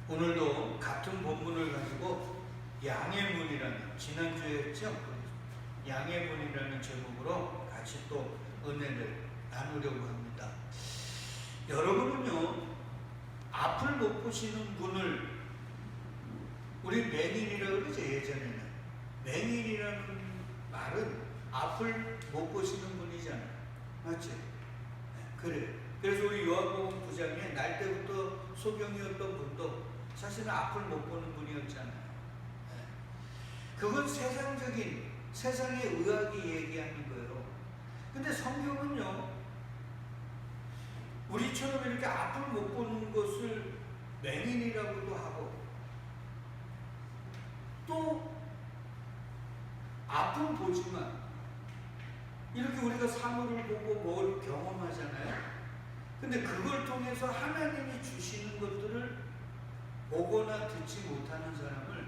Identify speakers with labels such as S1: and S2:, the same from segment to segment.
S1: 오늘도 같은 본문을 가지고 양해문이라는, 지난주에 했죠? 양해문이라는 제목으로 같이 또 은혜를 나누려고 합니다. 여러분은요, 앞을 못 보시는 분을 우리 맹인이라고 그러죠. 예전에는 맹인이라는 말은 앞을 못 보시는 분이잖아요. 맞지? 그래. 그래서 우리 요한복음 9장에 날 때부터 소경이었던 분도 사실은 앞을 못 보는 분이었잖아요. 그건 세상적인, 세상의 의학이 얘기하는 거예요. 근데 성경은요, 우리처럼 이렇게 앞을 못 보는 것을 맹인이라고도 하고, 또 앞은 보지만 이렇게 우리가 사물을 보고 뭘 경험하잖아요. 근데 그걸 통해서 하나님이 주시는 것들을 보거나 듣지 못하는 사람을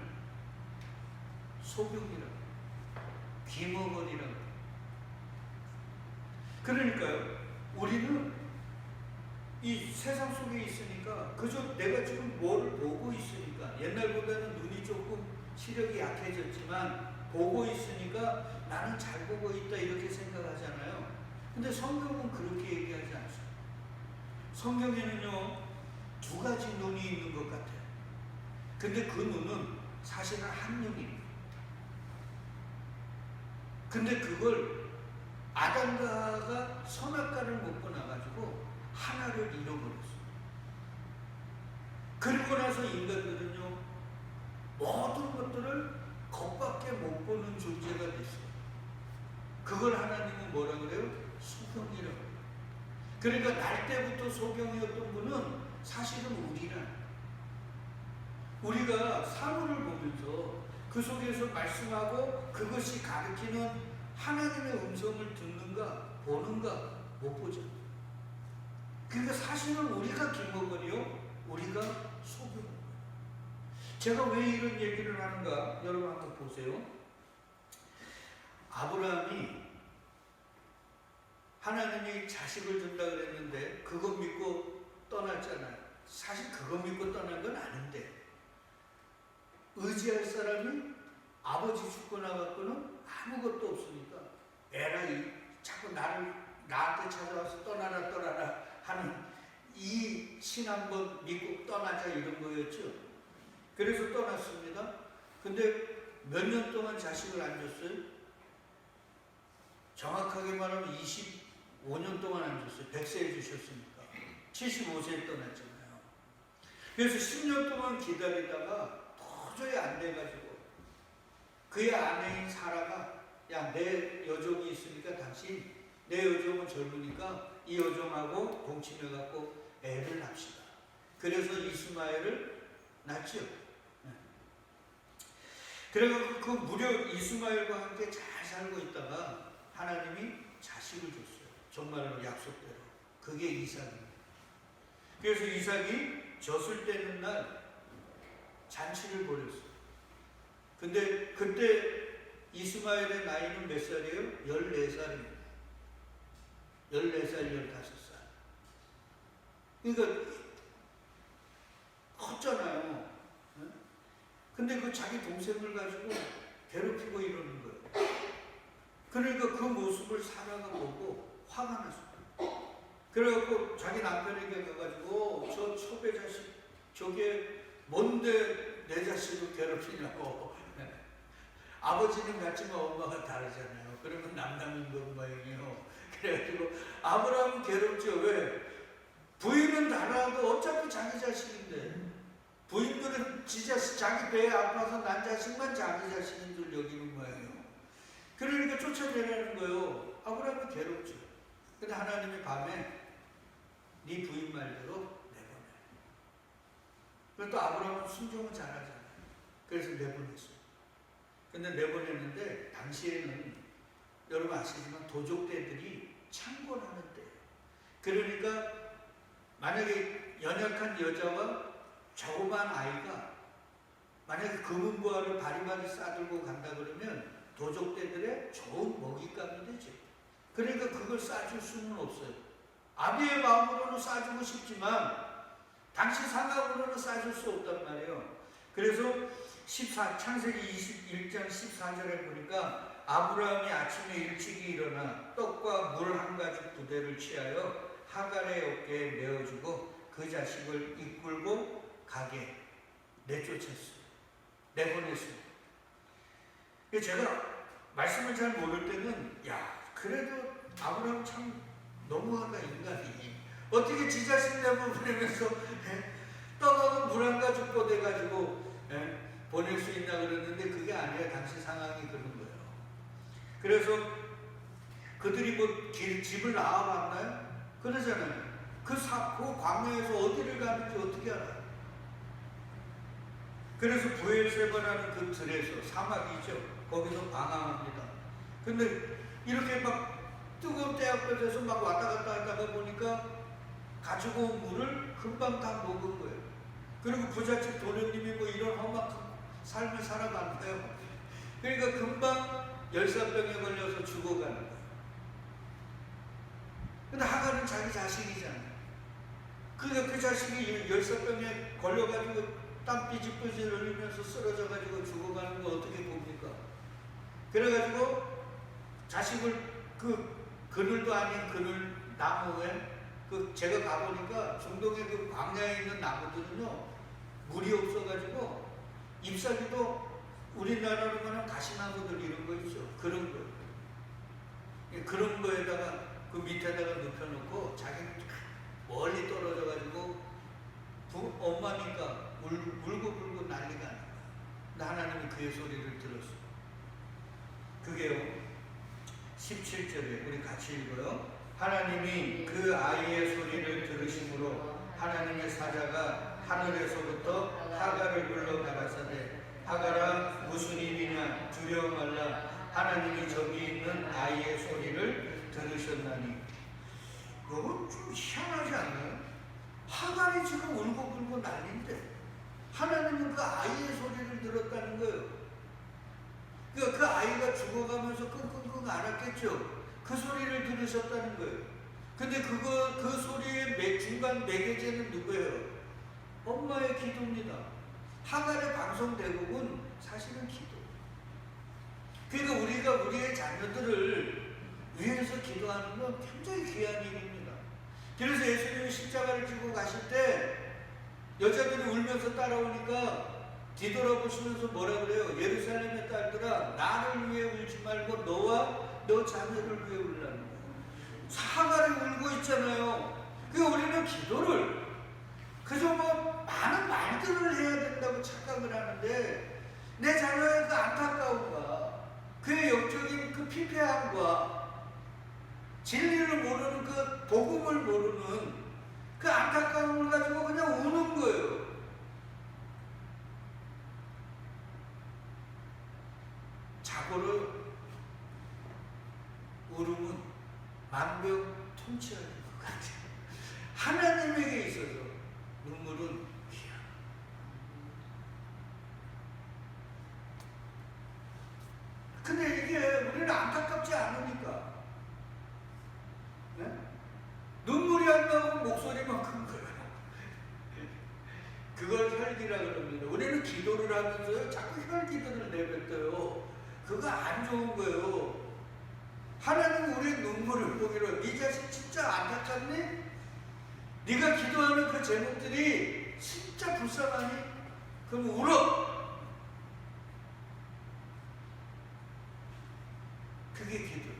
S1: 소경이라고, 귀머거리라고. 그러니까요, 우리는 이 세상 속에 있으니까 그저 내가 지금 뭘 보고 있으니까, 옛날보다는 눈이 조금 시력이 약해졌지만 보고 있으니까 나는 잘 보고 있다 이렇게 생각하잖아요. 근데 성경은 그렇게 얘기하지 않습니다. 성경에는요, 두 가지 눈이 있는 것 같아요. 근데 그 눈은 사실은 한 눈입니다. 근데 그걸 아담과 하와가 선악과를 먹고 나가지고 하나를 잃어버렸어요. 그리고 나서 인간들은요, 모든 것들을 겉밖에 못 보는 존재가 됐어요. 그걸 하나님은 뭐라 그래요? 소경이라고 해요. 그러니까 날 때부터 소경이었던 분은 사실은 우리가 사물을 보면서 그 속에서 말씀하고 그것이 가르치는 하나님의 음성을 듣는가, 보는가, 못 보죠. 그러니까 사실은 우리가 김어버려, 우리가 소경. 제가 왜 이런 얘기를 하는가, 여러분 한번 보세요. 아브라함이 하나님이 자식을 준다 그랬는데 그거 믿고 떠났잖아요. 사실 그거 믿고 떠난 건 아닌데, 의지할 사람이 아버지 죽고 나갖고는 아무것도 없으니까 에라이 자꾸 나한테 찾아와서 떠나라 하는 이 신 한번 믿고 떠나자 이런 거였죠. 그래서 떠났습니다. 근데 몇 년 동안 자식을 안 줬어요? 정확하게 말하면 25년 동안 안 줬어요. 100세에 주셨으니까 75세에 떠났잖아요. 그래서 10년 동안 기다리다가 도저히 안 돼가지고 그의 아내인 사라가, 야, 내 여종이 있으니까 당신, 내 여종은 젊으니까 이 여종하고 동침해갖고 애를 낳읍시다. 그래서 이스마엘을 낳죠. 그래서 그 무려 이스마엘과 함께 잘 살고 있다가 하나님이 자식을 줬어요. 정말로 약속대로. 그게 이삭입니다. 그래서 이삭이 젖을 떼는 날 잔치를 벌였어요. 근데 그때 이스마엘의 나이는 몇 살이에요? 14살입니다. 14살, 15살. 그러니까 컸잖아요. 근데 그 자기 동생을 가지고 괴롭히고 이러는 거예요. 그러니까 그 모습을 사라가 보고 화가 났어요. 그래갖고 자기 남편에게 가가지고, 저 초배 자식, 저게 뭔데 내 자식을 괴롭히냐고. 아버지는 같지만 엄마가 다르잖아요. 그러면 남남인 것 모양이에요. 그래가지고 아브라함은 괴롭죠. 왜? 부인은 달라도 어차피 자기 자식인데, 부인들은 지 자식, 자기 배에 아파서 난 자식만 자기 자식인 줄 여기는 모양이에요. 그러니까 쫓아내라는 거예요. 아브라함이 괴롭죠. 근데 하나님이 밤에 네 부인 말대로 내보내. 그래도 아브라함은 순종은 잘하잖아요. 그래서 내보냈어요. 근데 내보냈는데 당시에는 여러분 아시지만 도적대들이 창궐하는 때예요. 그러니까 만약에 연약한 여자와 조그만 아이가 만약에 금은보화를 바리바리 싸들고 간다 그러면 도적대들의 좋은 먹잇감이 되죠. 그러니까 그걸 싸줄 수는 없어요. 아비의 마음으로는 싸주고 싶지만 당시 상황으로는 쌓을 수 없단 말이에요. 그래서 창세기 21장 14절에 보니까 아브라함이 아침에 일찍이 일어나 떡과 물 한 가죽 부대를 취하여 하갈의 어깨에 메어주고 그 자식을 이끌고 가게 내쫓았어요. 내보냈어요. 제가 말씀을 잘 모를 때는 그래도 아브라함 참 너무하다 인간이. 어떻게 지 자식 내보내면서 떡하고 물 한 가죽 보내가지고 보낼 수 있나 그랬는데 그게 아니에요. 당시 상황이 그런 거예요. 그래서 그들이 뭐 집을 나와봤나요? 그러잖아요. 그 광야에서 어디를 가는지 어떻게 알아요? 그래서 부엘세바라는 그 들에서 사막이죠. 거기서 방황합니다. 근데 이렇게 막 뜨거운 때약볕에서 막 왔다 갔다 하다가 보니까 가지고 온 물을 금방 다 먹은 거예요. 그리고 부잣집 도련님이 뭐 이런 험악한 삶을 살아간대요. 그러니까 금방 열사병에 걸려서 죽어가는 거예요. 근데 하갈은 자기 자식이잖아요. 그러니까 그 자식이 열사병에 걸려가지고 땀 삐질삐질 흘리면서 쓰러져가지고 죽어가는 거 어떻게 봅니까? 그래가지고 자식을 그늘도 아닌 그늘 나무에 제가 가보니까 중동의 그 광야에 있는 나무들은요 물이 없어가지고 잎사귀도 우리나라로 말하면 가시나무들 이런 거 있죠. 그런 거. 그런 거에다가 그 밑에다가 눕혀놓고 자기는 멀리 떨어져가지고 엄마니까 울고 난리가 아니야. 근데 하나님이 그의 소리를 들었어. 그게요 17절에 우리 같이 읽어요. 하나님이 그 아이의 소리를 들으심으로 하나님의 사자가 하늘에서부터 하갈을 불러 나가사대 하갈아 무슨 일이냐 두려워 말라 하나님이 저기 있는 아이의 소리를 들으셨나니. 이건 좀 희한하지 않나요? 하갈이 지금 울고 난리인데 하나님은 그 아이의 소리를 들었다는 거예요. 그러니까 그 아이가 죽어가면서 끙끙끙 앓았겠죠. 그 소리를 들으셨다는 거예요. 근데 그 소리의 중간 매개체는 누구예요? 엄마의 기도입니다. 하갈의 방송 대국은 사실은 기도. 그러니까 우리가 우리의 자녀들을 위해서 기도하는 건 굉장히 귀한 일입니다. 그래서 예수님이 십자가를 지고 가실 때 여자들이 울면서 따라오니까 뒤돌아보시면서 뭐라 그래요? 예루살렘의 딸들아 나를 위해 울지 말고 너와 너 자녀를 위해 울라는 거예요. 하갈이 울고 있잖아요. 그러니까 우리는 기도를 그저 뭐 많은 말들을 해야 된다고 착각을 하는데 내 자녀의 그 안타까움과 그의 영적인 그 피폐함과 진리를 모르는 그 복음을 모르는 그 안타까움을 가지고 그냥 우는 거예요. 자고로 울음은 만병통치하는 것 같아요. 하나님에게 있어서 눈물은 귀한. 근데 이게 우리는 안타깝지 않으니까 네? 눈물이 안 나오고 목소리만 큰 거예요. 그걸 혈기라 그럽니다. 우리는 기도를 하면서요 자꾸 혈기들을 내뱉어요. 그거 안 좋은 거예요. 하나님은 우리의 눈물을 보기로 네 자식 진짜 안타깝니? 네가 기도하는 그 제목들이 진짜 불쌍하니? 그럼 울어. 그게 기도.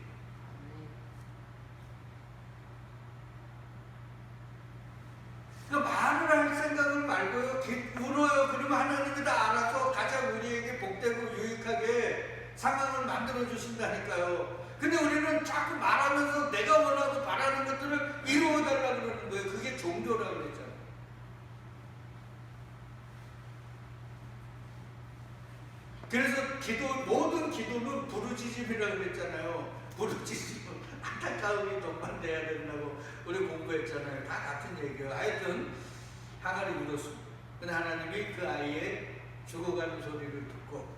S1: 그러니까 말을 할 생각을 말고요 울어요. 그러면 하나님이 다 알아서 가장 우리에게 복되고 유익하게 상황을 만들어 주신다니까요. 근데 우리는 자꾸 말하면서 내가 원하고 바라는 것들을 이루어달라고 그러는 거예요. 그게 종교라고 그랬잖아요. 그래서 모든 기도는 부르짖음이라고 그랬잖아요. 부르짖음은 안타까움이 동반돼야 된다고 우리 공부했잖아요. 다 같은 얘기예요. 하여튼 하갈이 울었습니다. 근데 하나님이 그 아이의 죽어가는 소리를 듣고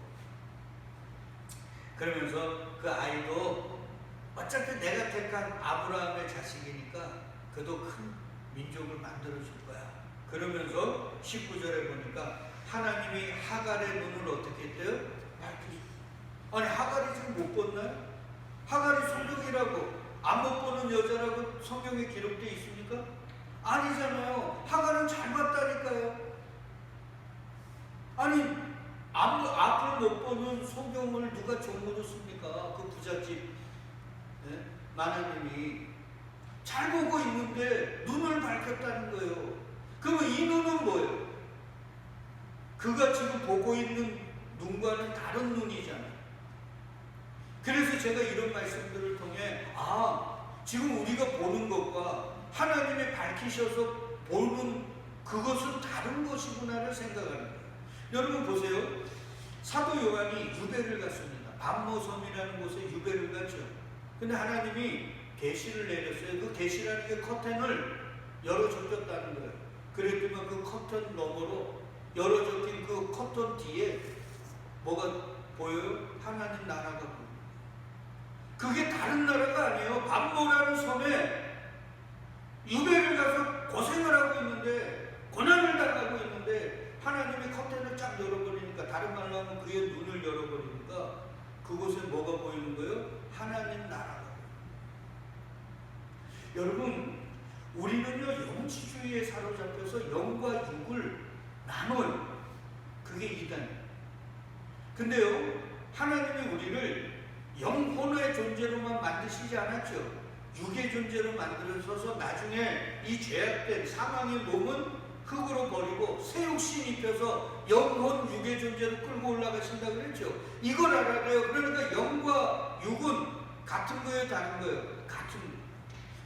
S1: 그러면서 그 아이도 어차피 내가 택한 아브라함의 자식이니까 그도 큰 민족을 만들어줄 거야. 그러면서 19절에 보니까 하나님이 하갈의 눈을 어떻게 했대요? 밝히셨어요. 아니 하갈이 지금 못 봤나요? 하갈이 소경이라고 안 못 보는 여자라고 성경에 기록되어 있습니까? 아니잖아요. 하갈은 잘 봤다니까요. 아니 앞을 못 보는 소경을 누가 종으로 씁니까? 그 부잣집 마나님이 잘 보고 있는데 눈을 밝혔다는 거예요. 그러면 이 눈은 뭐예요? 그가 지금 보고 있는 눈과는 다른 눈이잖아요. 그래서 제가 이런 말씀들을 통해 지금 우리가 보는 것과 하나님이 밝히셔서 보는 그것은 다른 것이구나를 생각하는 거예요. 여러분 보세요. 사도 요한이 유배를 갔습니다. 반모섬이라는 곳에 유배를 갔죠. 근데 하나님이 계시를 내렸어요. 그 계시라는 게 커튼을 열어줬다는 거예요. 그랬더니 그 커튼 너머로 열어줬긴 그 커튼 뒤에 뭐가 보여요? 하나님 나라가 보여요. 그게 다른 나라가 아니에요. 반모라는 섬에 유배를 가서 고생을 하고 있는데 고난을 당하고 있는데 하나님이 커튼을 쫙 열어버리니까, 다른 말로 하면 그의 눈을 열어버리니까 그곳에 뭐가 보이는 거예요? 하나님 나라가. 여러분 우리는요 영지주의에 사로잡혀서 영과 육을 나눠요. 그게 이단이에요. 근데요 하나님이 우리를 영혼의 존재로만 만드시지 않았죠. 육의 존재로 만들어서 나중에 이 죄악된 사망의 몸은 흙으로 버리고 새 육신 입혀서 영혼 육의 존재로 끌고 올라가신다 그랬죠. 이걸 알아야 돼요. 그러니까 영과 육은 같은 거예요, 다른 거예요? 같은 거예요.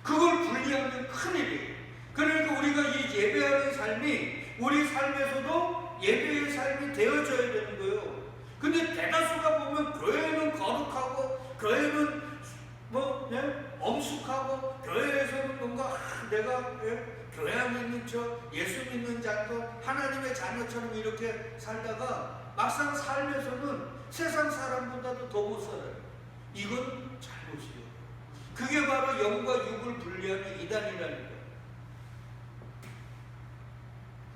S1: 그걸 분리하면 큰일이에요. 그러니까 우리가 이 예배하는 삶이 우리 삶에서도 예배의 삶이 되어져야 되는 거예요. 근데 대다수가 보면 교회는 거룩하고 교회는 엄숙하고 교회에서는 뭔가 내가 교회 안에 있는 척 예수 믿는 자도 하나님의 자녀처럼 이렇게 살다가 막상 삶에서는 세상 사람보다도 더 못 살아요. 이건 잘못이에요. 그게 바로 영과 육을 분리하는 이단이라는 거예요.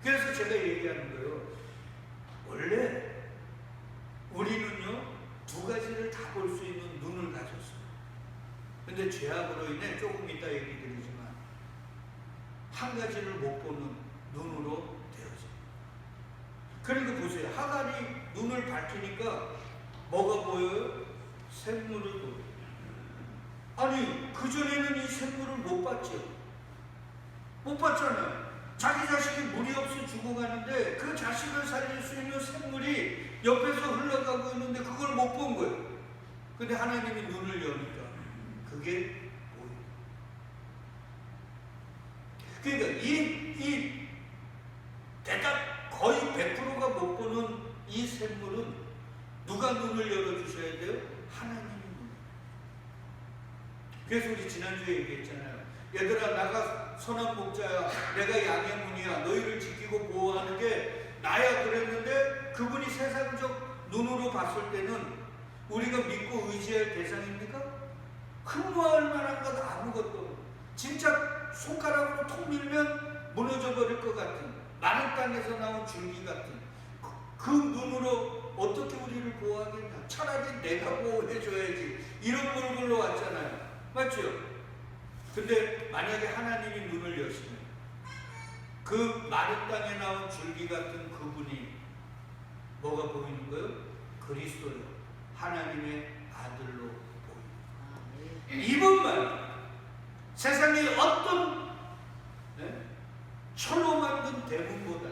S1: 그래서 제가 얘기하는 거예요. 원래 우리는요 두 가지를 다 볼 수 있는 눈을 가졌어요. 근데 죄악으로 인해 조금 이따 얘기 드리지만 한 가지를 못 보는 눈으로 되어져요. 그러니까 보세요. 하갈이 눈을 밝히니까 뭐가 보여요? 샘물을 보여요. 아니 그전에는 이 샘물을 못 봤죠. 못 봤잖아요. 자기 자식이 물이 없어 죽어가는데 그 자식을 살릴 수 있는 샘물이 옆에서 흘러가고 있는데 그걸 못 본 거예요. 근데 하나님이 눈을 여니까 그게 보여요. 그러니까 이 대답 거의 100%가 못 보는 이 샘물은 누가 눈을 열어주셔야 돼요? 하나님이 눈. 그래서 우리 지난주에 얘기했잖아요. 얘들아 나가 선한 목자야, 내가 양의 문이야, 너희를 지키고 보호하는 게 나야 그랬는데 그분이 세상적 눈으로 봤을 때는 우리가 믿고 의지할 대상입니까? 흠모할 만한 것 아무것도, 진짜 손가락으로 톡 밀면 무너져 버릴 것 같은 마른 땅에서 나온 줄기 같은 그 눈으로 어떻게 우리를 보호하겠냐. 차라리 내가 보호해줘야지. 이런 물건으로 왔잖아요. 맞죠? 근데 만약에 하나님이 눈을 여시면 그 마른 땅에 나온 줄기 같은 그분이 뭐가 보이는 거예요? 그리스도요. 하나님의 아들로 보입니다. 이분만 세상의 어떤 철로 만든 대문보다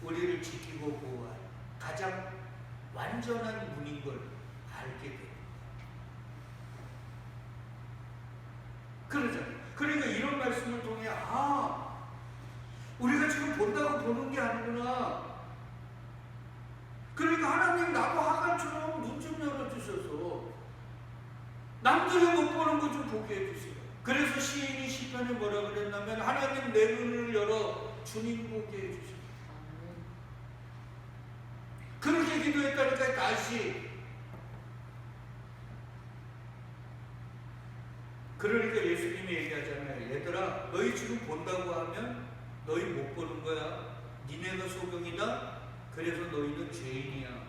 S1: 우리를 지키고 보호할 가장 완전한 분인 걸 알게 됩니다. 그러잖아요. 그러니까 이런 말씀을 통해 우리가 지금 본다고 보는 게 아니구나. 그러니까 하나님 나도 하갈처럼 눈 좀 열어주셔서 남들이 못 보는 거 좀 보게 해주세요. 그래서 시인이 시편에 뭐라 그랬냐면 하나님 내 눈을 열어 주님 보게 해주세요. 그렇게 기도했다니까 다시. 그러니까 예수님이 얘기하잖아요. 얘들아 너희 지금 본다고 하면 너희 못 보는 거야. 니네가 소경이다. 그래서 너희는 죄인이야.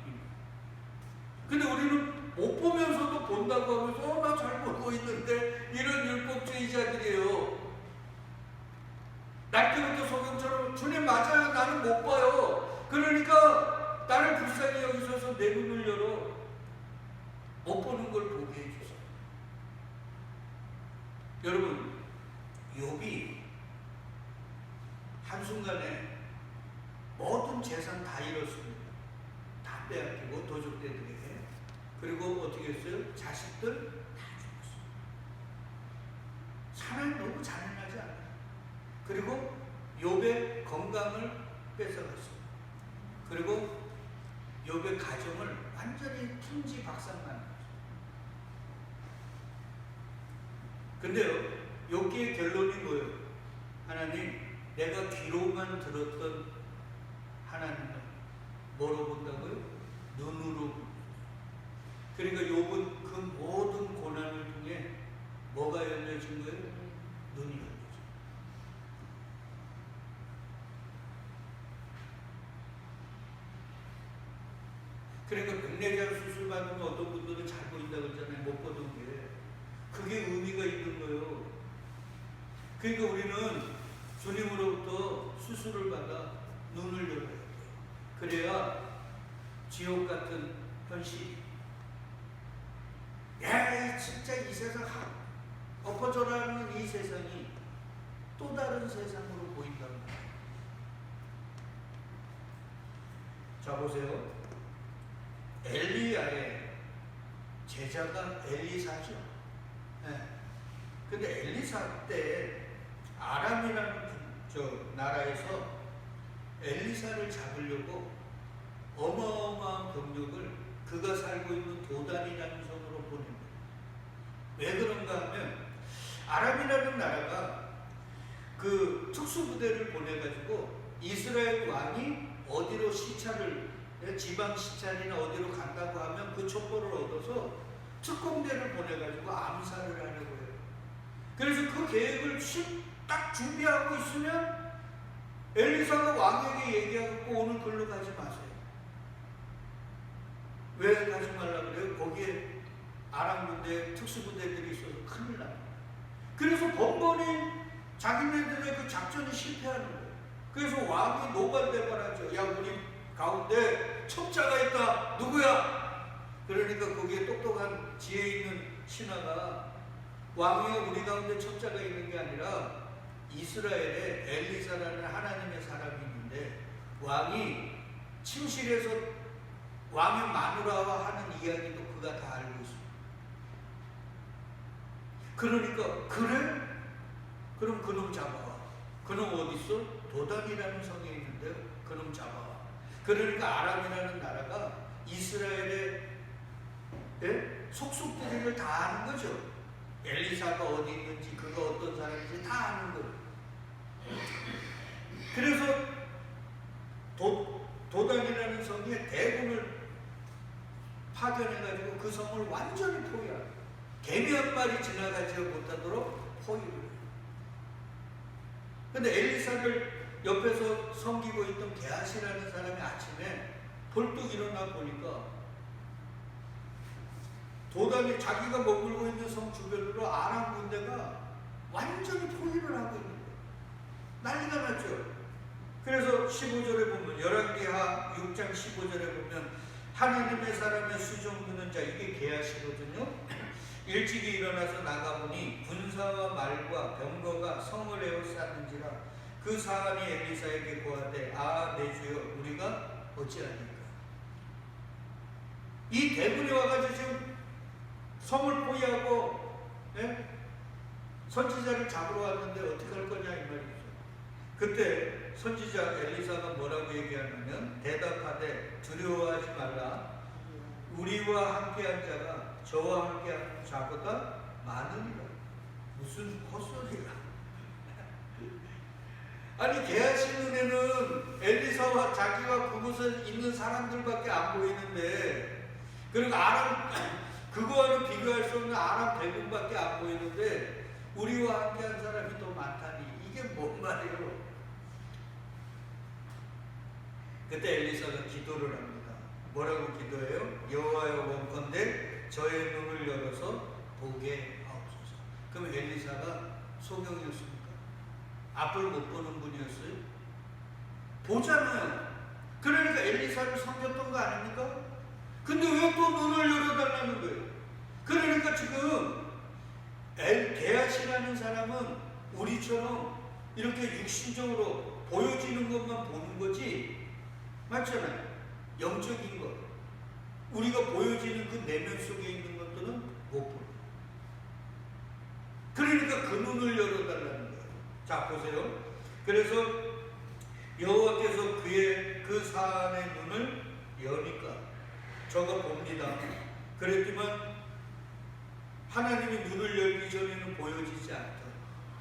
S1: 근데 우리는 못 보면서도 본다고 하면서 나 잘 보고 있는데, 이런 율법주의자들이에요. 날때부터 소경처럼 주님 맞아요. 나는 못 봐요. 그러니까 나를 불쌍히 여기셔서 내 눈을 열어 못 보는 걸 보게 해주세요. 여러분, 욥이 한순간에 모든 재산 다 잃었습니다. 다 빼앗기고 도적들에게. 그리고 어떻게 했어요? 자식들 다 죽었어요. 사람이 너무 잔인하지 않아요? 그리고 욥의 건강을 뺏어갔어요. 그리고 욥의 가정을 완전히 풍지박산만 했어요. 근데요, 욥기의 결론이 뭐예요? 하나님, 내가 귀로만 들었던 하나님을 뭐로 본다고요? 눈으로 본다. 그러니까 욥은 그 모든 고난을 통해 뭐가 열려진 거예요? 눈이 열려진 거예요. 그러니까 백내장 수술 받으면 어떤 분들은 잘 보인다 그러잖아요. 못 보던 게. 그게 의미가 있는 거예요. 그러니까 우리는 주님으로부터 수술을 받아 눈을 열어야 돼요. 그래야 지옥 같은 현실, 야, 진짜 이 세상 엎어져라는 이 세상이 또 다른 세상으로 보인다는 거예요. 자, 보세요. 엘리야의 제자가 엘리사죠. 네. 근데 엘리사 때 아람이라는 나라에서 엘리사를 잡으려고 어마어마한 병력을 그가 살고 있는 도단이라는 성으로 보냅니다. 왜 그런가 하면 아람이라는 나라가 그 특수부대를 보내가지고 이스라엘 왕이 어디로 시찰을, 지방 시찰이나 어디로 간다고 하면 그 첩보를 얻어서 특공대를 보내가지고 암살을 하려고 해요. 그래서 그 계획을 딱 준비하고 있으면 엘리사가 왕에게 얘기하고 오늘 글로 가지 마세요. 왜 가지 말라고 그래요? 거기에 아람 군대 특수부대들이 있어서 큰일 납니다. 그래서 번번이 자기네들의 그 작전이 실패하는 거예요. 그래서 왕이 노발대발하죠. 야, 우리 가운데 첩자가 있다. 누구야? 그러니까 거기에 똑똑한 지혜 있는 신하가, 왕이요, 우리 가운데 첩자가 있는 게 아니라 이스라엘에 엘리사라는 하나님의 사람이 있는데 왕이 침실에서 왕의 마누라와 하는 이야기도 그가 다 알고 있습니다. 그러니까 그래? 그럼 그놈 잡아와. 그놈 어디 있어? 도단이라는 성에 있는데요. 그놈 잡아와. 그러니까 아람이라는 나라가 이스라엘의 속속들이를 다 아는 거죠. 엘리사가 어디 있는지, 그가 어떤 사람인지 다 아는 거예요. 그래서 도단이라는 성에 대군을 파견해가지고 그 성을 완전히 포위하고 개미 한 마리 지나가지 못하도록 포위를 해요. 근데 엘리사를 옆에서 섬기고 있던 게하시라는 사람이 아침에 벌떡 일어나 보니까 도단이 자기가 머물고 있는 성 주변으로 아람 군대가 완전히 포위를 하고 있는 거예요. 난리가 났죠. 그래서 15절에 보면, 열왕기하 6장 15절에 보면 하나님의 사람의 수종 드는 자, 이게 게하시거든요. 일찍이 일어나서 나가보니 군사와 말과 병거가 성을 에워쌌는지라. 그 사람이 엘리사에게 고하되, 아, 내 주여, 우리가 어찌하니까. 이 대군이 와가지고 지금 성을 포위하고 선지자를 잡으러 왔는데 어떻게 할 거냐 이 말이죠. 그때 선지자 엘리사가 뭐라고 얘기하냐면, 대답하되 두려워하지 말라. 우리와 함께한 자가 저와 함께한 자보다 많으니라. 무슨 헛소리야. 아니, 게하시 눈에는 엘리사와 자기가 그곳에 있는 사람들밖에 안 보이는데, 그리고 아람, 그거와는 비교할 수 없는 아람 대군밖에 안 보이는데 우리와 함께한 사람이 더 많다니, 이게 뭔 말이에요? 그때 엘리사가 기도를 합니다. 뭐라고 기도해요? 여호와여 원컨대 저의 눈을 열어서 보게 하옵소서. 그럼 엘리사가 소경이었습니까? 앞을 못 보는 분이었어요? 보잖아요. 그러니까 엘리사를 섬겼던 거 아닙니까? 근데 왜 또 눈을 열어달라는 거예요? 그러니까 지금 게하시라는 사람은 우리처럼 이렇게 육신적으로 보여지는 것만 보는 거지, 맞잖아요. 영적인 것, 우리가 보여지는 그 내면 속에 있는 것들은 못 보는 거예요. 그러니까 그 눈을 열어달라는 거예요. 자, 보세요. 그래서 여호와께서 그의 그 사안의 눈을 여니까 저가 봅니다. 그랬지만 하나님이 눈을 열기 전에는 보여지지 않다.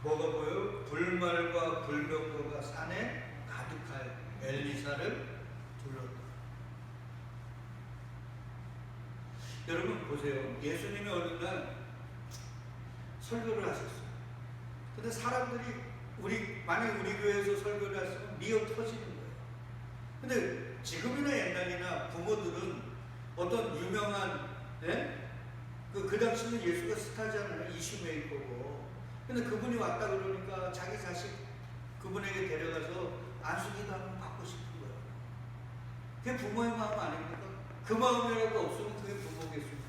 S1: 뭐가 보여요? 불말과 불병거가 산에 가득하여 엘리사를 둘렀다. 여러분 보세요. 예수님이 어느 날 설교를 하셨어요. 근데 사람들이 만약 우리 교회에서 설교를 했으면 미어 터지는 거예요. 근데 지금이나 옛날이나 부모들은 어떤 유명한, 그 당시는 예수가 스타잖아요. 이슈메이커고. 근데 그분이 왔다 그러니까 자기 자식 그분에게 데려가서 안수기도 한번 받고 싶은 거예요. 그게 부모의 마음 아닙니까? 그 마음이라도 없으면 그게 부모겠습니까?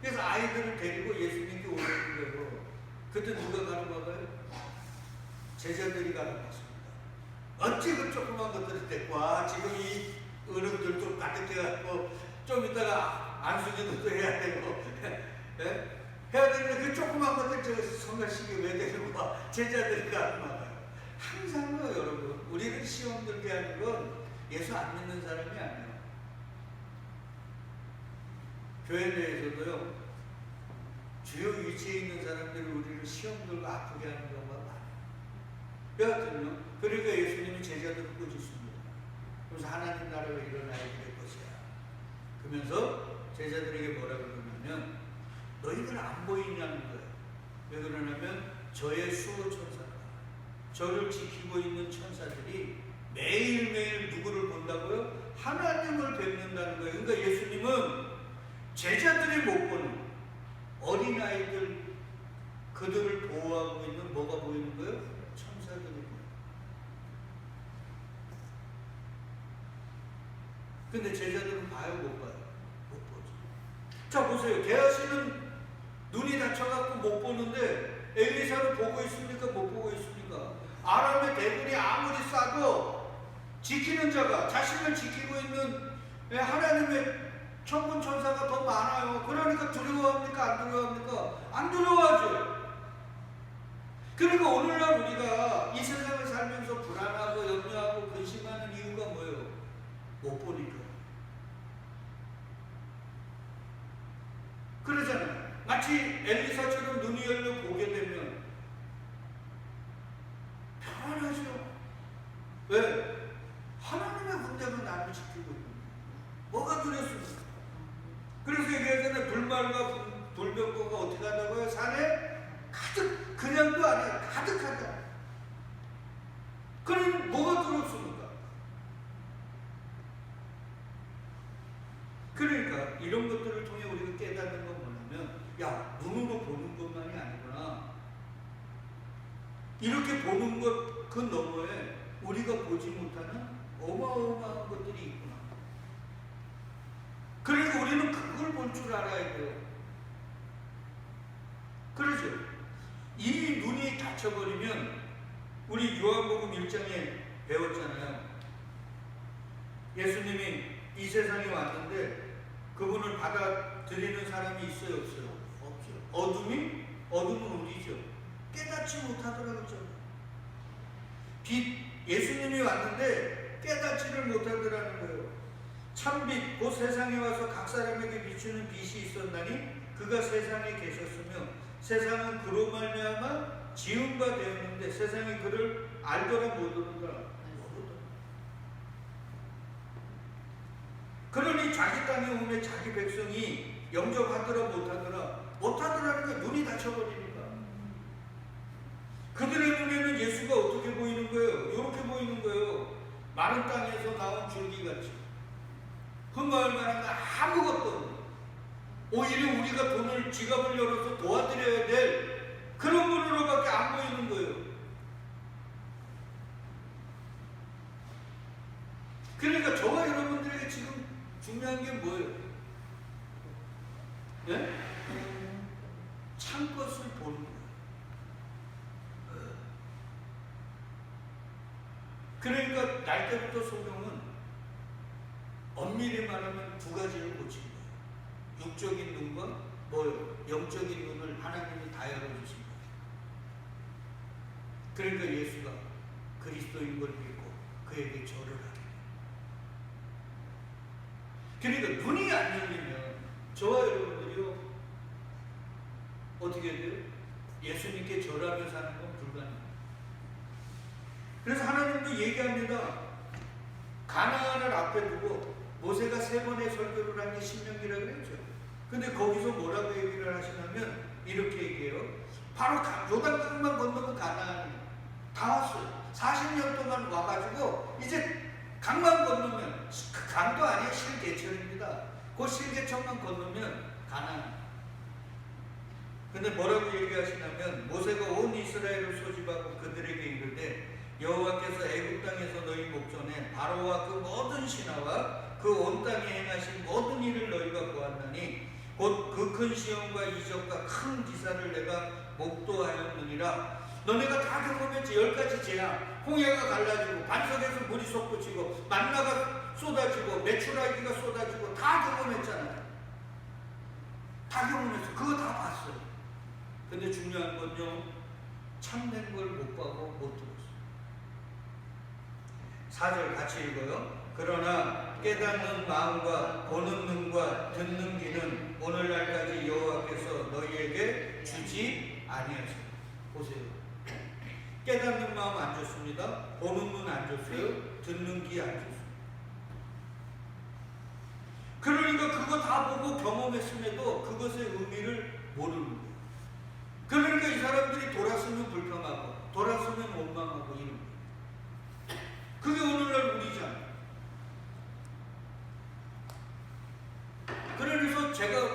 S1: 그래서 아이들을 데리고 예수님께 오는 거예요. 그때 누가 가는 건가요? 제자들이 가는 것입니다. 어찌 그 조그만 것들을 데리고 와. 지금 이 어른들 좀 가득해갖고 좀 이따가 안수기도 해야 되고 해야 되는데 그 조그만 것들 저 성가시게 왜 데리고 와. 제자들이 가는 거예요. 항상요 여러분, 우리를 시험 들게 하는 건 예수 안 믿는 사람이 아니에요. 교회 내에서도요, 주요 위치에 있는 사람들이 우리를 시험 들고 아프게 하는 경우가 많아요. 여하튼요, 그러니까 예수님이 제자들을 꾸짖습니다. 그래서 하나님 나라가 일어나야 될 것이야. 그러면서 제자들에게 뭐라 그러냐면, 너희들 안 보이냐는 거예요. 왜 그러냐면 저의 수호 천사가, 저를 지키고 있는 천사들이 매일매일 누구를 본다고요? 하나님을 뵙는다는 거예요. 그러니까 예수님은 제자들이 못 보는 어린아이들, 그들을 보호하고 있는 뭐가 보이는 거예요? 천사들이 보여요. 근데 제자들은 봐요, 못 봐요? 못 보죠. 자, 보세요. 게하시는 눈이 다쳐갖고 못 보는데 엘리사를 보고 있습니까? 못 보고 있습니까? 아람의 대군이 아무리 싸도 지키는 자가, 자신을 지키고 있는 하나님의 천군 천사가 더 많아요. 그러니까 두려워합니까? 안 두려워합니까? 안 두려워하죠. 그러니까 오늘날 우리가 이 세상을 살면서 불안하고 염려하고 근심하는 이유가 뭐예요? 못 보니까. 그러잖아요. 마치 엘리사처럼 눈이 열려 보게 되면 편안하죠. 왜? 하나님의 군대가 나를 지키고 있는 거예요. 뭐가 두렵습니까? 그래서 얘기하잖아요. 불말과 불병거가 어떻게 한다고요? 산에 가득, 그냥도 아니에요. 가득하다. 그럼 뭐가 두렵습니까? 그러니까 이런 것들을 통해 우리가 깨닫는 건 뭐냐면, 야, 눈으로 보는 것만이 아니구나. 이렇게 보는 것 그 너머에 우리가 보지 못하는 어마어마한 것들이 있구나. 그러니까 우리는 그걸 볼 줄 알아야 돼요. 그렇죠? 이 눈이 닫혀버리면, 우리 요한복음 1장에 배웠잖아요. 예수님이 이 세상에 왔는데 그분을 받아들이는 사람이 있어요, 없어요? 없죠. 어둠은 우리죠. 깨닫지 못하더라고요. 예수님이 왔는데 깨닫지를 못하더라는 거예요. 참빛, 곧 세상에 와서 각 사람에게 비추는 빛이 있었나니 그가 세상에 계셨으며 세상은 그로 말미암아 지은 바 되었는데 세상이 그를 알더라 모르더라. 그러니 자기 땅에 오면 자기 백성이 영접하더라 못하더라는 게 눈이 닫혀버리니까. 그들의 눈에는 예수가 어떻게 보이는 거예요? 이렇게 보이는 거예요. 마른 땅에서 나온 줄기같이 흠모할 만한 건 아무것도 없는, 오히려 우리가 돈을 지갑을 열어서 도와드려야 될 그런 분으로밖에 안 보이는 거예요. 그러니까 저와 여러분들에게 지금 중요한 게 뭐예요? 네? 참 것을 보는 거예요. 그러니까 날 때부터 성경은 엄밀히 말하면 두 가지를 고친 거예요. 육적인 눈과 뭐요? 영적인 눈을 하나님이 다 열어주신 거예요. 그러니까 예수가 그리스도인 걸 믿고 그에게 절을 하게. 그러니까 눈이 안 열리면 저와 여러분들이요 어떻게 돼요? 예수님께 절하며 사는 건 불가능해요. 그래서 하나님도 얘기합니다. 가나안을 앞에 두고 모세가 3번의 설교를 한 게 신명기라고 그랬죠. 근데 거기서 뭐라고 얘기를 하시냐면 이렇게 얘기해요. 바로 요단강만 건너면 가나안이 다 왔어요. 40년 동안 와가지고 이제 강만 건너면, 강도 아니에요. 실개천입니다. 그 실개천만 건너면 가나안. 근데 뭐라고 얘기하시냐면 모세가 온 이스라엘을 소집하고 그들에게 이르되 여호와께서 애굽 땅에서 너희 목전에 바로와 그 모든 신하와 그 온 땅에 행하신 모든 일을 너희가 보았나니 곧 그 큰 시험과 이적과 큰 기사를 내가 목도하였느니라. 너네가 다 경험했지. 10가지 재앙, 홍해가 갈라지고 반석에서 물이 솟구치고 만나가 쏟아지고 메추라기가 쏟아지고 다 경험했잖아요. 다 경험했어. 그거 다 봤어요. 근데 중요한 건요, 참된 걸 못 보고 못 들었어요. 4절 같이 읽어요. 그러나 깨닫는 마음과 보는 눈과 듣는 귀는 오늘날까지 여호와께서 너희에게 주지 아니하셨다. 보세요. 깨닫는 마음 안 줬습니다. 보는 눈 안 줬어요. 듣는 귀 안 줬어요. 그러니까 그거 다 보고 경험했음에도 그것의 의미를 모르는 거예요. 그러니까 이 사람들이 돌았으면 불평하고 돌았으면 원망하고 이런 거예요. 그게 오늘날 우리잖아요. 그래서 제가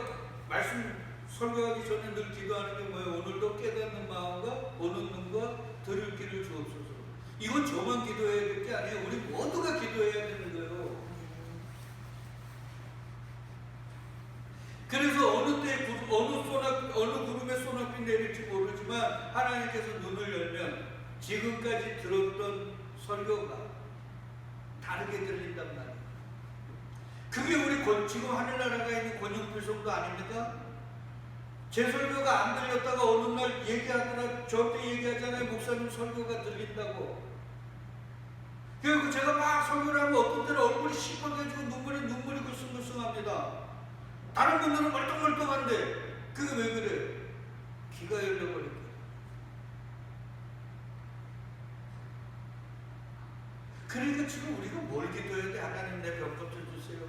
S1: 말씀 설교하기 전에 늘 기도하는 게 뭐예요? 오늘도 깨닫는 마음과 보는 눈과 들을 귀를 주옵소서. 이건 저만 기도해야 될 게 아니에요. 우리 모두가 기도해야 되는 거예요. 그래서 어느 때 어느 구름에 소낙비 내릴지 모르지만 하나님께서 눈을 열면 지금까지 들었던 설교가 다르게 들린단 말이에요. 그게 우리 지금 하늘나라가 있는 권영필 성도 아닙니까? 제 설교가 안 들렸다가 어느 날 얘기하더라. 저한테 얘기하잖아요. 목사님 설교가 들린다고. 그리고 제가 막 설교를 하면 어떤 때는 얼굴이 시뻘개지고 눈물이 글썽글썽합니다. 다른 분들은 멀뚱멀뚱한데 그게 왜 그래? 귀가 열려버린 거예요. 그러니까 지금 우리가 뭘 기도해야 돼? 하나님 내 병 고쳐주세요.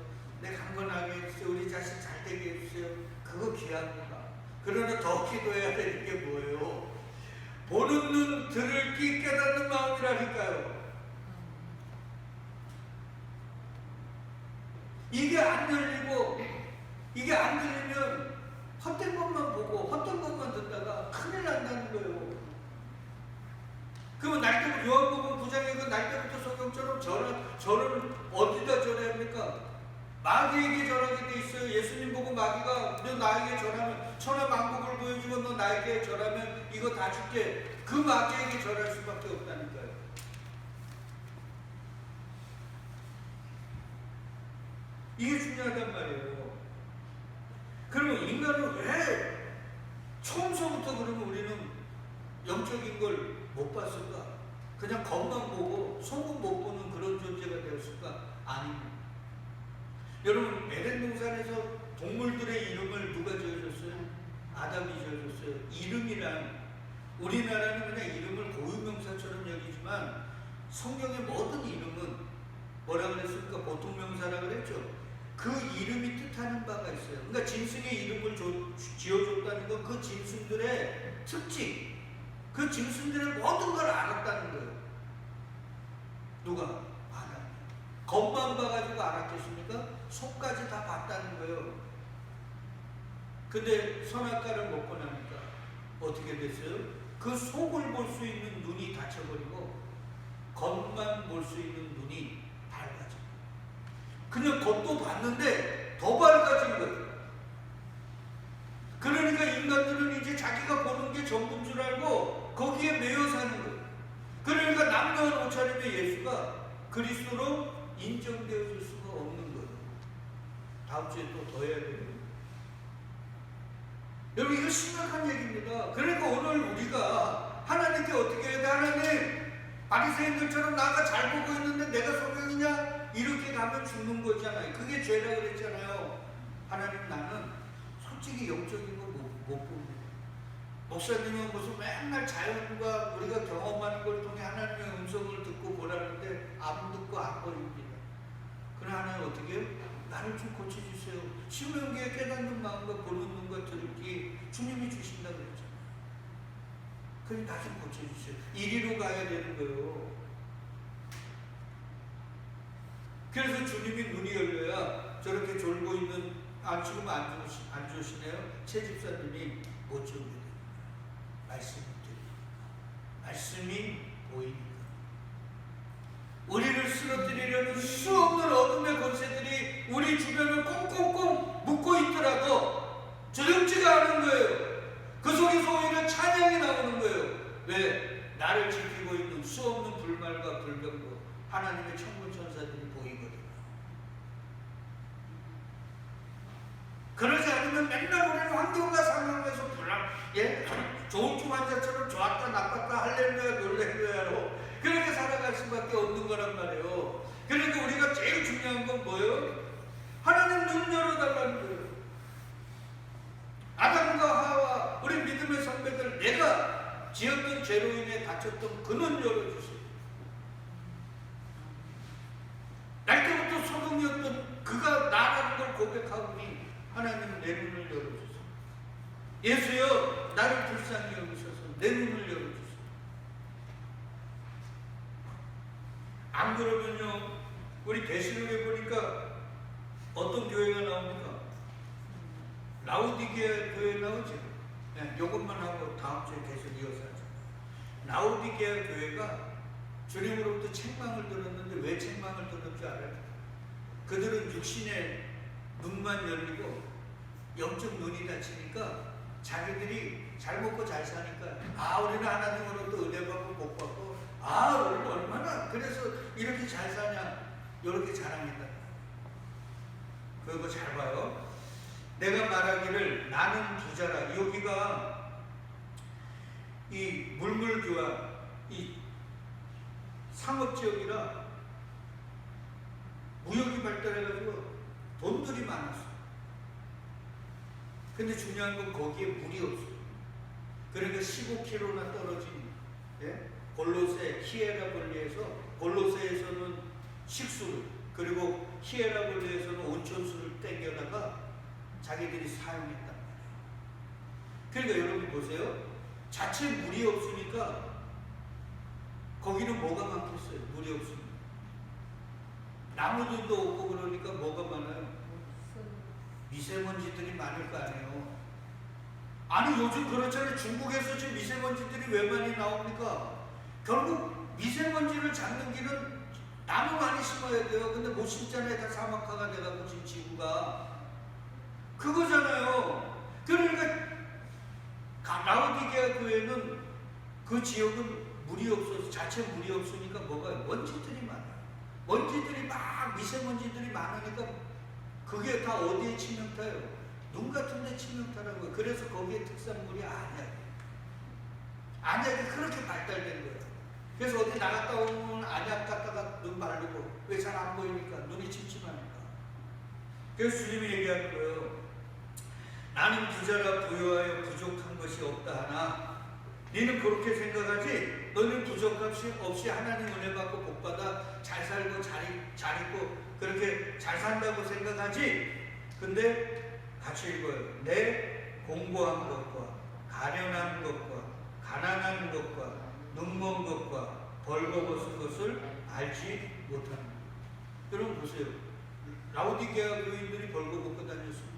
S1: 내 강건하게 해주세요. 우리 자식 잘 되게 해주세요. 그거 귀합니다. 그러나 더 기도해야 되는 게 뭐예요? 보는 눈, 들을 귀, 깨닫는 마음이라니까요. 이게 안 열리고 이게 안 들리면 헛된 것만 보고 헛된 것만 듣다가 큰일 난다는 거예요. 그러면 날 때부터 요한복음 9장에 그 날 때부터 성경처럼 저를 어디다 절해야 합니까? 마귀에게 절하게 돼 있어요. 예수님 보고 마귀가 너 나에게 절하면 천하만국을 보여주고 너 나에게 절하면 이거 다 줄게. 그 마귀에게 절할 수밖에 없다니까요. 이게 중요하단 말이에요. 그러면 인간은 왜 처음서부터 그러면 우리는 영적인 걸 못 봤을까? 그냥 겉만 보고 속은 못 보는 그런 존재가 되었을까? 아닙니다. 여러분 에덴 동산에서 동물들의 이름을 누가 지어줬어요? 아담이 지어줬어요. 이름이란 우리나라는 그냥 이름을 고유명사처럼 여기지만 성경의 모든 이름은 뭐라 그랬습니까? 보통명사라 그랬죠. 그 이름이 뜻하는 바가 있어요. 그러니까 짐승의 이름을 지어줬다는 건 그 짐승들의 특징, 그 짐승들의 모든 걸 알았다는 거예요. 누가? 아담. 겉만 봐가지고 알았겠습니까? 속까지 다 봤다는 거예요. 근데 선악과를 먹고 나니까 어떻게 됐어요? 그 속을 볼 수 있는 눈이 닫혀버리고 겉만 볼 수 있는 눈이 밝아져. 그냥 겉도 봤는데 더 밝아진 거예요. 그러니까 인간들은 이제 자기가 보는 게 전부인 줄 알고 거기에 매여 사는 거예요. 그러니까 남녀한 옷차림의 예수가 그리스도로 인정되어질 수가 없는 거예요. 다음 주에 또 더 해야 돼요. 여러분, 이거 심각한 얘기입니다. 그러니까 오늘 우리가 하나님께 어떻게 해야 돼? 하나님, 바리새인들처럼 나가 잘 보고 있는데 내가 소경이냐? 이렇게 가면 죽는 거잖아요. 그게 죄라 그랬잖아요. 하나님, 나는 솔직히 영적인 거 못 봅니다. 목사님은 무슨 맨날 자연과 우리가 경험하는 걸 통해 하나님의 음성을 듣고 보라는데 안 듣고 안 보입니다. 그러나 하나님 어떻게 해요? 나를 좀 고쳐주세요. 신명기에 깨닫는 마음과 보는 눈과 들기 주님이 주신다고 그랬잖아요. 그러니 나 좀 고쳐주세요. 이리로 가야 되는 거예요. 그래서 주님이 눈이 열려야 저렇게 졸고 있는, 지금 안 좋으시네요. 최 집사님이 못 좋게 됩니다. 말씀이 들리니까. 말씀이 보이니까. 우리를 쓰러뜨리려는 수 없는 어둠의 권세들이 우리 주변을 꽁꽁꽁 묶고 있더라도 두렵지가 않은 거예요. 그 속에서 오히려 찬양이 나오는 거예요. 왜? 나를 지키고 있는 수 없는 불말과 불병과 하나님의 천군 천사들이 보이거든요. 그러지 않으면 맨날 우리는 환경과 상황에서 조울증 환자처럼 좋았다 나빴다 할렐루야 놀렐루야로 그렇게 살아갈 수밖에 없는 거란 말이에요. 그러니까 우리가 제일 중요한 건 뭐예요? 하나님 눈 열어달라는 거예요. 아담과 하와 우리 믿음의 선배들, 내가 지었던 죄로 인해 다쳤던 그 눈 열어주세요. 날 때부터 소동이었던 그가 나라는 걸 고백하오니 하나님은 내 눈을 열어주세요. 예수여, 나를 불쌍히 여기셔서 내 눈을 열어주세요. 안 그러면요, 우리 계시록에 보니까 어떤 교회가 나옵니까? 라우디게아 교회 나오죠. 네, 이것만 하고 다음 주에 계속 이어서 하죠. 라우디게아 교회가 주님으로부터 책망을 들었는데 왜 책망을 들은 줄 알아요? 그들은 육신의 눈만 열리고 영적 눈이 닫히니까 자기들이 잘 먹고 잘 사니까 우리는 하나님으로부터 은혜 받고 복 받고 우리는 얼마나 그래서 이렇게 잘 사냐 이렇게 자랑했다. 그거 잘 봐요. 내가 말하기를 나는 부자라. 여기가 이 물물교환 이 상업지역이라 무역이 발달해가지고 돈들이 많았어요. 근데 중요한 건 거기에 물이 없어요. 그러니까 15km나 떨어진 골로새 히에라볼리에서, 골로새에서는 식수를, 그리고 히에라볼리에서는 온천수를 땡겨다가 자기들이 사용했단 말이에요. 그러니까 여러분 보세요. 자체 물이 없으니까 거기는 뭐가 많겠어요? 물이 없으니까. 나무들도 없고 그러니까 뭐가 많아요? 미세먼지들이 많을 거 아니에요. 아니 요즘 그렇잖아요. 중국에서 지금 미세먼지들이 왜 많이 나옵니까? 결국 미세먼지를 잡는 길은 나무 많이 심어야 돼요. 근데 못 심잖아요. 다 사막화가 돼가지고 지금 지구가 그거잖아요. 그러니까 라우디게아 교회는 그 지역은 물이 없어서 자체 물이 없으니까 뭐가 먼지들이 많아요. 먼지들이 막 미세먼지들이 많으니까 그게 다 어디에 치명타요? 눈 같은 데 치명타라고요. 그래서 거기에 특산물이 안약이 그렇게 발달된 거예요. 그래서 어디 나갔다 오면 안약 갖다가 눈 바르고 왜 잘 안 보이니까 눈이 침침하니까. 그래서 주님이 얘기하는 거예요. 나는 부자라 부유하여 부족한 것이 없다 하나 너는 그렇게 생각하지? 너는 부족함 없이 하나님 은혜 받고 복 받아 잘 살고 잘 있고 그렇게 잘 산다고 생각하지? 근데 같이 읽어요. 내 공고한 것과 가련한 것과 가난한 것과 눈먼 것과 벌거벗은 것을 알지 못합니다. 여러분 보세요. 라오디게아 교인들이 벌거벗고 다녔습니다.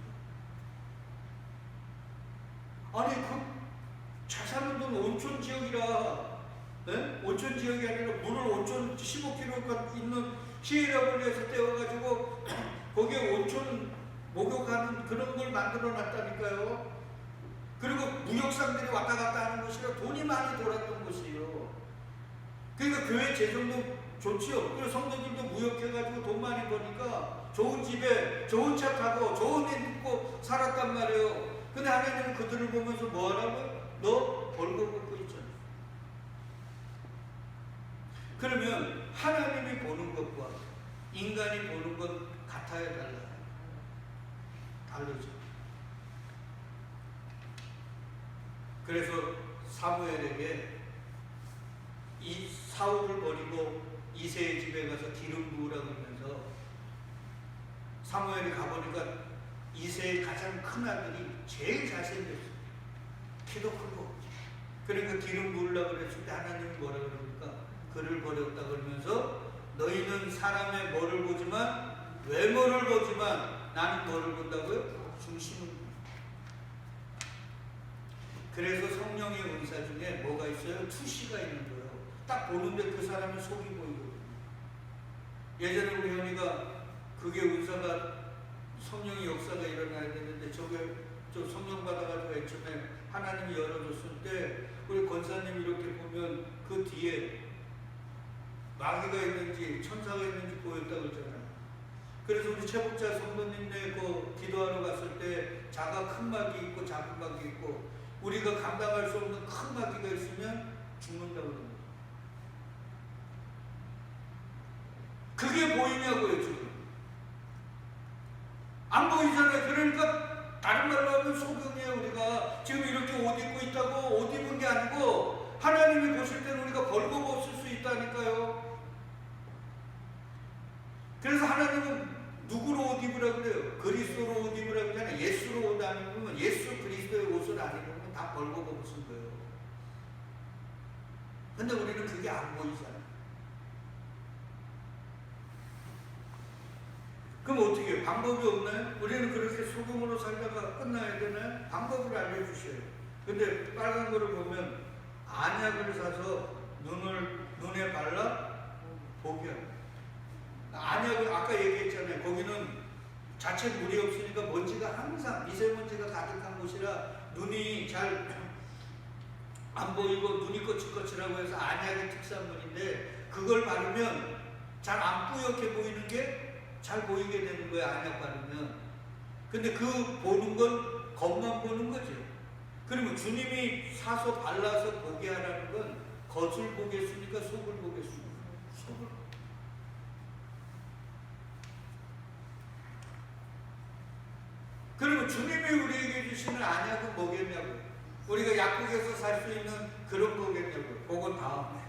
S1: 아니 그 잘 사는 돈 온천 지역이라, 네? 온천 지역이 아니라 물을 온천 15km 있는 히에라볼리에서 떼어가지고 거기에 온천 목욕하는 그런 걸 만들어 놨다니까요. 그리고 무역상들이 왔다 갔다 하는 곳이라 돈이 많이 돌았던 곳이에요. 그러니까 교회 재정도 좋지요. 그리고 성도들도 무역해가지고 돈 많이 버니까 좋은 집에 좋은 차 타고 좋은 애 입고 살았단 말이에요. 근데 하나님은 그들을 보면서 뭐 하라고요? 너 벌거벗고 있잖아. 그러면 하나님이 보는 것과 인간이 보는 건 같아야 달라요? 다르죠. 그래서 사무엘에게 이 사울을 버리고 이새의 집에 가서 기름 부으라고 하면서 사무엘이 가보니까 이새의 가장 큰 아들이 제일 잘생겼어요. 키도 크고. 그러니까 기름 부으려고 그랬을 때 하나님이 뭐라 그럽니까? 그를 버렸다 그러면서 너희는 사람의 뭐를 보지만 외모를 보지만 나는 뭐를 본다고요? 중심을. 그래서 성령의 은사 중에 뭐가 있어요? 투시가 있는 거예요. 딱 보는데 그 사람의 속이 보이거든요. 예전에 우리 현이가 그게 은사가 성령의 역사가 일어나야 되는데 저 성령 받아가지고 맨 처음에 하나님이 열어줬을 때 우리 권사님 이렇게 보면 그 뒤에 마귀가 있는지 천사가 있는지 보였다고 했잖아요. 그래서 우리 최복자 성도님네 그 기도하러 갔을 때 자가 큰 마귀 있고 작은 마귀 있고 우리가 감당할 수 없는 큰 마귀가 있으면 죽는다고 합니다. 그게 보이냐고요, 지금. 안 보이잖아요. 그러니까 다른 말로 하면 소경이에요. 우리가 지금 이렇게 옷 입고 있다고 옷 입은 게 아니고 하나님이 보실 때는 우리가 벌거벗을 수 있다니까요. 그래서 하나님은 누구로 옷 입으라고 그래요? 그리스도로 옷 입으라고 그러잖아요. 예수로 옷 안 입으면 예수 그리스도의 옷을 안 입으면 다 벌거벗은 거예요. 근데 우리는 그게 안 보이잖아요. 그럼 어떻게 해요? 방법이 없나요? 우리는 그렇게 소금으로 살다가 끝나야 되나요? 방법을 알려주셔요. 근데 빨간 거를 보면 안약을 사서 눈에 발라 보게 합니다. 안약을 아까 얘기했잖아요. 거기는 자체 물이 없으니까 먼지가 항상 미세먼지가 가득한 곳이라 눈이 잘 안 보이고 눈이 거칠거칠하고 해서 안약의 특산물인데 그걸 바르면 잘 안 뿌옇게 보이는 게 잘 보이게 되는 거예요. 안약 바르면. 근데 그 보는 건 겉만 보는 거죠. 그러면 주님이 사서 발라서 보게 하라는 건 겉을 보겠습니까? 속을 보겠습니까? 속을. 그러면 주님이 우리에게 주시는 안약은 뭐겠냐고. 우리가 약국에서 살 수 있는 그런 거겠냐고. 그건 다음에.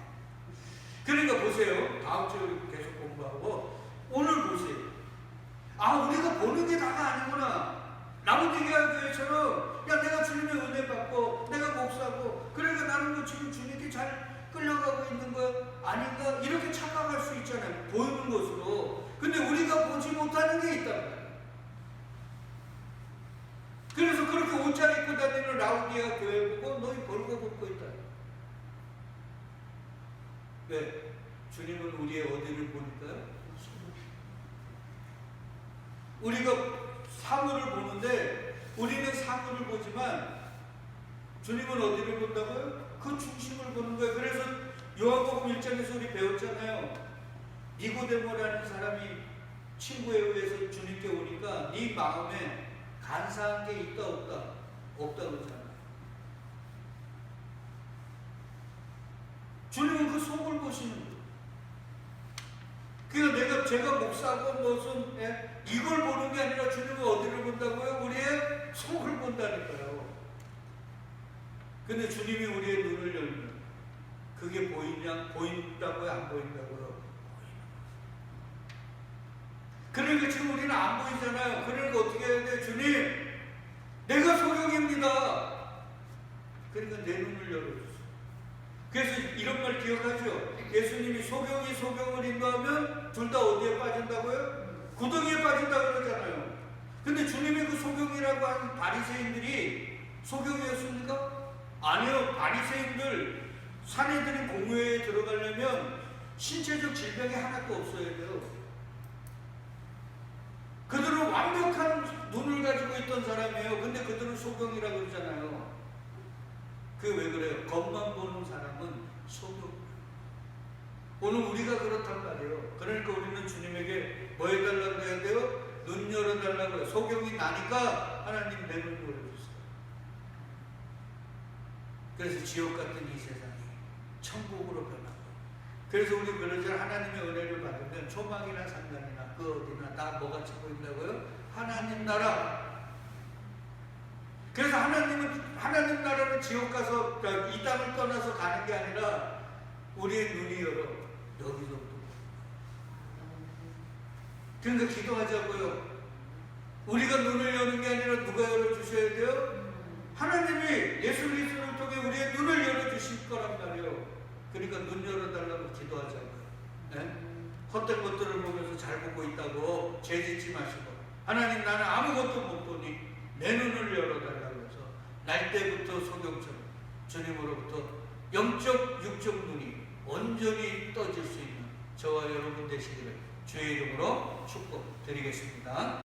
S1: 그러니까 보세요. 다음 주에 우리 계속 공부하고 오늘 보세요. 아, 우리가 보는 게 다가 아니구나. 라오디게아 교회처럼 야 내가 주님의 은혜 받고 내가 목사고 그러니까 나는 뭐 지금 주님께 잘 끌려가고 있는 거 아닌가 이렇게 착각할 수 있잖아요. 보이는 것으로. 근데 우리가 보지 못하는 게 있단 말이에요. 그래서 그렇게 옷 잘 입고 다니는 라오디게아 교회 보고 너희 벌거벗고 있다. 왜? 주님은 우리의 어디를 보니까요? 우리가 사물을 보는데 우리는 사물을 보지만 주님은 어디를 본다고요? 그 중심을 보는 거예요. 그래서 요한복음 1장에서 우리 배웠잖아요. 니고데모라는 사람이 친구에 의해서 주님께 오니까 네 마음에 간사한 게 있다 없다? 없다고 그러잖아요. 주님은 그 속을 보시는 거예요. 그러니까 제가 목사고 무슨 이걸 보는 게 아니라 주님은 어디를 본다고요? 우리의 속을 본다니까요. 근데 주님이 우리의 눈을 열면 그게 보인다고요? 안 보인다고요? 그러니까 지금 우리는 안 보이잖아요. 그러니까 어떻게 해야 돼요? 주님, 내가 소경입니다. 그러니까 내 눈을 열어주세요. 그래서 이런 말 기억하죠? 예수님이 소경이 소경을 인도하면 둘 다 어디에 빠진다고요? 구덩이에 빠진다고 그러잖아요. 근데 주님의 그 소경이라고 하는 바리새인들이 소경이었습니까? 아니요. 바리새인들 사내들이 공회에 들어가려면 신체적 질병이 하나도 없어야 돼요. 그들은 완벽한 눈을 가지고 있던 사람이에요. 근데 그들은 소경이라고 그러잖아요. 그게 왜 그래요? 겉만 보는 사람은 소경. 오늘 우리가 그렇단 말이에요. 그러니까 우리는 주님에게 뭐 해달라고 해야 돼요? 눈 열어달라고 해요. 소경이 나니까 하나님 내 눈 열어주세요. 그래서 지옥 같은 이 세상이 천국으로 변하고, 그래서 우리 그러잖아요. 하나님의 은혜를 받으면 초막이나 상간이나 그 어디나 다 뭐같이 보인다고요? 하나님 나라. 그래서 하나님 나라는 지옥 가서 이 땅을 떠나서 가는 게 아니라 우리의 눈이 열어 여기서부터. 그러니까 기도하자고요. 우리가 눈을 여는 게 아니라 누가 열어주셔야 돼요? 하나님이 예수 그리스도를 통해 우리의 눈을 열어주실 거란 말이에요. 그러니까 눈 열어달라고 기도하자고요. 네? 헛된 것들을 보면서 잘 보고 있다고 죄짓지 마시고, 하나님 나는 아무것도 못 보니 내 눈을 열어달라고 해서 날 때부터 소경처럼 주님으로부터 영적 육적 눈이 온전히 떠질 수 있는 저와 여러분 되시기를 주의 이름으로 축복드리겠습니다.